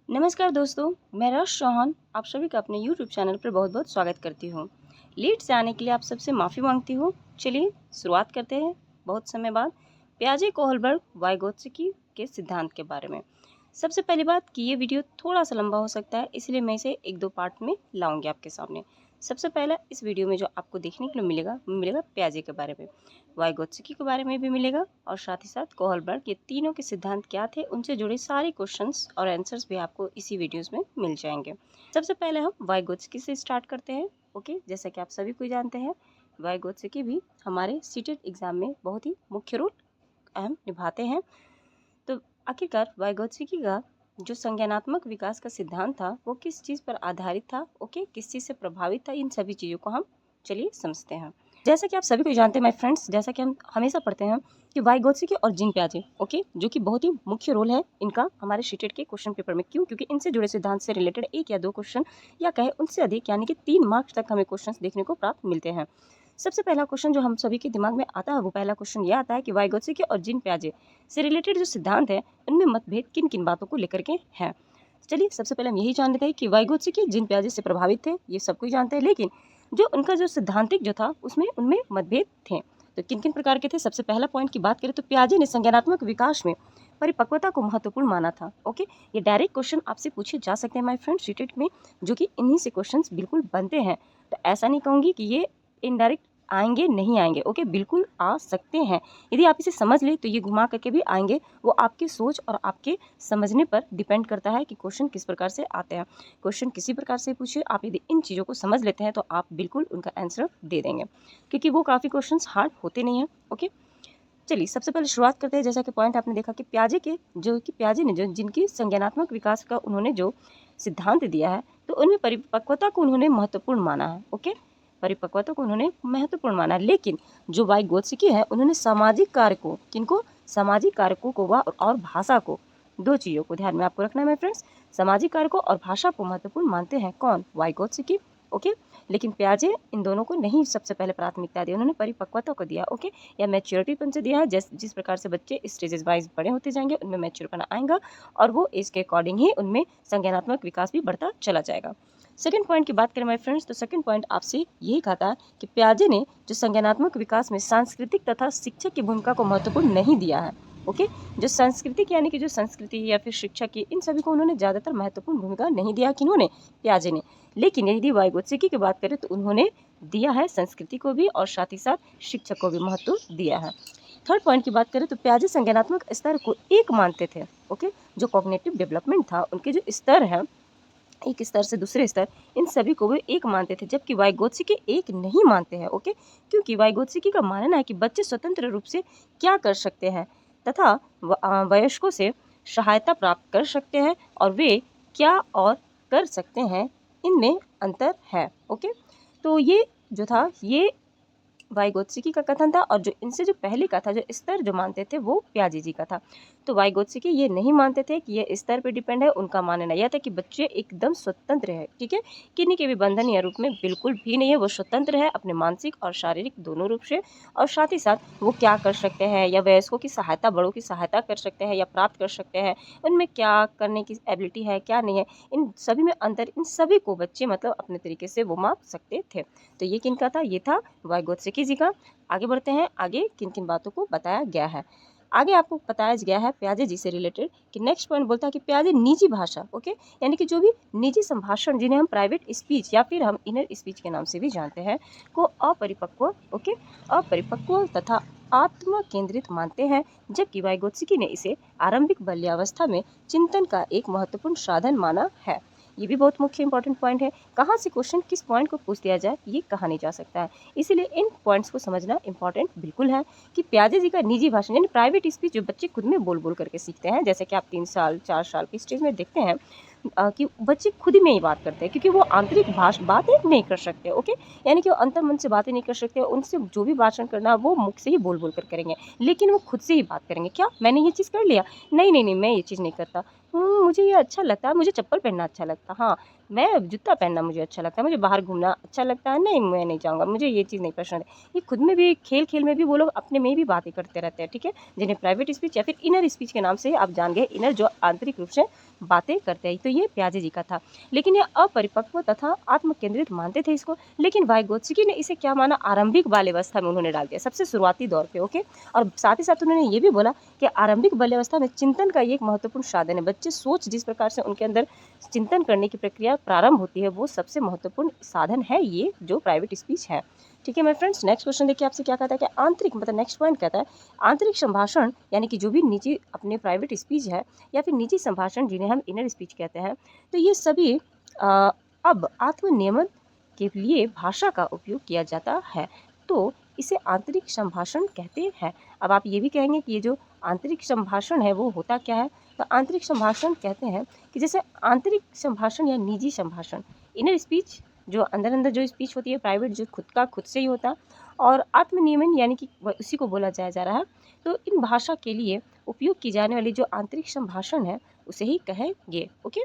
नमस्कार दोस्तों, मैं रश चौहान आप सभी का अपने YouTube चैनल पर बहुत बहुत स्वागत करती हूँ। लेट से आने के लिए आप सबसे माफ़ी मांगती हूँ। चलिए शुरुआत करते हैं। बहुत समय बाद पियाजे कोहलबर्ग वाइगोत्स्की के सिद्धांत के बारे में। सबसे पहली बात कि ये वीडियो थोड़ा सा लंबा हो सकता है, इसलिए मैं इसे एक दो पार्ट में लाऊंगी आपके सामने। सबसे पहला इस वीडियो में जो आपको देखने के लिए मिलेगा पियाजे के बारे में, वाइगोत्स्की के बारे में भी मिलेगा, और साथ ही साथ कोहलबर्ग ये तीनों के सिद्धांत क्या थे उनसे जुड़े सारे क्वेश्चंस और आंसर्स भी आपको इसी वीडियोस में मिल जाएंगे। सबसे पहले हम वाइगोत्स्की से स्टार्ट करते हैं। ओके, जैसा कि आप सभी को जानते हैं, वाइगोत्स्की भी हमारे सीटेट एग्जाम में बहुत ही मुख्य रोल अहम निभाते हैं। तो आखिरकार वाइगोत्स्की का जो संज्ञानात्मक विकास का सिद्धांत था वो किस चीज़ पर आधारित था, ओके, किस चीज़ से प्रभावित था, इन सभी चीज़ों को हम चलिए समझते हैं। जैसा कि आप सभी को जानते हैं माय फ्रेंड्स, जैसा कि हम हमेशा पढ़ते हैं कि वाइगोत्स्की और जीन पियाजे, ओके, जो कि बहुत ही मुख्य रोल है इनका हमारे शीटेट के क्वेश्चन पेपर में। क्यों? क्योंकि इनसे जुड़े सिद्धांत से रिलेटेड एक या दो क्वेश्चन, या कहे उनसे अधिक, यानी कि 3 मार्क्स तक हमें क्वेश्चन देखने को प्राप्त मिलते हैं। सबसे पहला क्वेश्चन जो हम सभी के दिमाग में आता है, वो पहला क्वेश्चन यह आता है कि वाइगोत्स्की और जीन पियाजे से रिलेटेड जो सिद्धांत है उनमें मतभेद किन किन बातों को लेकर के हैं। चलिए सबसे पहले हम यही जान लेते हैं कि वाइगोत्स्की जीन पियाजे से प्रभावित थे, ये सब कोई जानते हैं, लेकिन जो उनका जो सिद्धांतिक जो था उसमें उनमें मतभेद थे। तो किन किन प्रकार के थे? सबसे पहला पॉइंट की बात करें तो पियाजे ने संज्ञानात्मक विकास में परिपक्वता को महत्वपूर्ण माना था। ओके, ये डायरेक्ट क्वेश्चन आपसे पूछे जा सकते हैं माय फ्रेंड शीटेट में, जो कि इन्हीं से क्वेश्चन बिल्कुल बनते हैं। तो ऐसा नहीं कहूँगी कि ये इनडायरेक्ट आएंगे, नहीं आएंगे। ओके, बिल्कुल आ सकते हैं। यदि आप इसे समझ ले तो ये घुमा करके भी आएंगे। वो आपकी सोच और आपके समझने पर डिपेंड करता है कि क्वेश्चन किस प्रकार से आते हैं। क्वेश्चन किसी प्रकार से पूछे, आप यदि इन चीज़ों को समझ लेते हैं तो आप बिल्कुल उनका आंसर दे देंगे, क्योंकि वो काफ़ी क्वेश्चन हार्ड होते नहीं हैं। ओके, चलिए सबसे पहले शुरुआत करते हैं। जैसा कि पॉइंट आपने देखा कि पियाजे ने जो जिनकी संज्ञानात्मक विकास का उन्होंने जो सिद्धांत दिया है, तो उनमें परिपक्वता को उन्होंने महत्वपूर्ण माना है। ओके, परिपक्वता को उन्होंने महत्वपूर्ण माना, लेकिन जो वाइगोत्स्की है उन्होंने सामाजिक कारकों, किनको? सामाजिक कारकों को और भाषा को, दो चीज़ों को ध्यान में आपको रखना है मेरे फ्रेंड्स। सामाजिक कारकों और भाषा को महत्वपूर्ण मानते हैं कौन? वाइगोत्स्की। ओके, लेकिन पियाजे इन दोनों को नहीं सबसे पहले प्राथमिकता दी, उन्होंने परिपक्वता को दिया। ओके, या मैच्योरिटीपन से दिया है। जिस प्रकार से बच्चे स्टेजेस वाइज बड़े होते जाएंगे उनमें मैच्योरपना आएगा, और वो एज के अकॉर्डिंग ही उनमें संज्ञानात्मक विकास भी बढ़ता चला जाएगा। सेकंड पॉइंट की बात करें माय फ्रेंड्स, तो सेकंड पॉइंट आपसे यही कहा था कि पियाजे ने जो संज्ञानात्मक विकास में सांस्कृतिक तथा शिक्षक की भूमिका को महत्वपूर्ण नहीं दिया है। ओके, जो सांस्कृतिक यानी कि जो संस्कृति या फिर शिक्षा की, इन सभी को उन्होंने ज़्यादातर महत्वपूर्ण भूमिका नहीं दिया। किन्होंने? पियाजे ने। लेकिन यदि वाइगोत्स्की की बात करें तो उन्होंने दिया है संस्कृति को भी, और साथ ही साथ शिक्षक को भी महत्व दिया है। थर्ड पॉइंट की बात करें तो पियाजे संज्ञानात्मक स्तर को एक मानते थे। ओके, जो कॉग्निटिव डेवलपमेंट था, उनके जो स्तर है, एक स्तर से दूसरे स्तर, इन सभी को वे एक मानते थे, जबकि वाइगोत्स्की एक नहीं मानते हैं। ओके, क्योंकि वाइगोत्स्की का मानना है कि बच्चे स्वतंत्र रूप से क्या कर सकते हैं तथा वयस्कों से सहायता प्राप्त कर सकते हैं, और वे क्या और कर सकते हैं, इनमें अंतर है। ओके, तो ये जो था ये वाइगोत्स्की का कथन था, और जो इनसे जो पहले का था, जो स्तर जो मानते थे, वो पियाजे जी का था। तो वाइगोत्स्की ये नहीं मानते थे कि ये स्तर पे डिपेंड है। उनका मानना यह था कि बच्चे एकदम स्वतंत्र है, ठीक है, किन्हीं के भी बंधन या रूप में बिल्कुल भी नहीं है। वो स्वतंत्र है अपने मानसिक और शारीरिक दोनों रूप से, और साथ ही साथ वो क्या कर सकते हैं, या वयस्कों की सहायता, बड़ों की सहायता कर सकते हैं या प्राप्त कर सकते हैं, उनमें क्या करने की एबिलिटी है, क्या नहीं है, इन सभी में अंतर, इन सभी को बच्चे मतलब अपने तरीके से वो माप सकते थे। तो ये किनका था? ये था वाइगोत्स्की जी का। आगे बढ़ते हैं, आगे किन किन बातों को बताया गया है। आगे आपको बताया गया है पियाजे जी से रिलेटेड कि नेक्स्ट पॉइंट बोलता है कि पियाजे निजी भाषा, ओके, यानी कि जो भी निजी संभाषण, जिन्हें हम प्राइवेट स्पीच या फिर हम इनर स्पीच के नाम से भी जानते हैं, को अपरिपक्व, ओके, अपरिपक्व तथा आत्म केंद्रित मानते हैं, जबकि वाइगोत्स्की ने इसे आरंभिक बाल्यावस्था में चिंतन का एक महत्वपूर्ण साधन माना है। ये भी बहुत मुख्य इंपॉर्टेंट पॉइंट है। कहाँ से क्वेश्चन किस पॉइंट को पूछ दिया जाए ये कहा नहीं जा सकता है, इसीलिए इन पॉइंट्स को समझना इंपॉर्टेंट बिल्कुल है। कि पियाजे जी का निजी भाषण यानी प्राइवेट स्पीच जो बच्चे खुद में बोल बोल करके सीखते हैं, जैसे कि आप 3 साल 4 साल की स्टेज में देखते हैं कि बच्चे खुद में ही बात करते हैं, क्योंकि वो आंतरिक बातें नहीं कर सकते। ओके, यानी कि वो अंतर मन से बातें नहीं कर सकते, उनसे जो भी भाषण करना वो मुख से ही बोल बोल कर करेंगे, लेकिन वो खुद से ही बात करेंगे। क्या मैंने ये चीज़ कर लिया? नहीं नहीं नहीं, मैं ये चीज़ नहीं करता। मुझे ये अच्छा लगता है, मुझे चप्पल पहनना अच्छा लगता है, हाँ, मैं जूता पहनना मुझे अच्छा लगता है, मुझे बाहर घूमना अच्छा लगता है, नहीं मैं नहीं जाऊँगा, मुझे ये चीज़ नहीं पसंद है। ये खुद में भी खेल-खेल में भी वो लोग अपने में भी बातें करते रहते हैं, ठीक है? जिन्हें प्राइवेट स्पीच या फिर इनर स्पीच के नाम से आप जान गए, इनर जो आंतरिक रूप से बातें करते हैं। तो ये प्याजे जी का था। लेकिन ये अपरिपक्व तथा आत्म-केंद्रित मानते थे इसको, लेकिन वाइगोत्स्की ने इसे क्या माना, आरंभिक बाल अवस्था में उन्होंने डाल दिया, सबसे शुरुआती दौर पे, ओके? और साथ ही साथ उन्होंने ये भी बोला कि आरंभिक बाल्यावस्था में चिंतन का ये एक महत्वपूर्ण साधन है। बच्चे सोच जिस प्रकार से उनके अंदर चिंतन करने की प्रक्रिया प्रारंभ होती है, वो सबसे महत्वपूर्ण साधन है ये जो प्राइवेट स्पीच है। ठीक है मेरे फ्रेंड्स, नेक्स्ट क्वेश्चन देखिए आपसे क्या कहता है कि आंतरिक मतलब नेक्स्ट पॉइंट कहता है आंतरिक संभाषण यानी कि जो भी निजी अपने प्राइवेट स्पीच है या फिर निजी संभाषण जिन्हें हम इनर स्पीच कहते हैं, तो ये सभी अब आत्मनियमन के लिए भाषा का उपयोग किया जाता है, तो इसे आंतरिक संभाषण कहते हैं। अब आप ये भी कहेंगे कि ये जो आंतरिक संभाषण है वो होता क्या है, तो आंतरिक संभाषण कहते हैं कि जैसे आंतरिक संभाषण या निजी संभाषण, इनर स्पीच जो अंदर अंदर जो स्पीच होती है प्राइवेट जो खुद का खुद से ही होता है, और आत्मनियमन यानी कि उसी को बोला जा रहा है। तो इन भाषा के लिए उपयोग की जाने वाली जो आंतरिक संभाषण है उसे ही कहेंगे, ओके।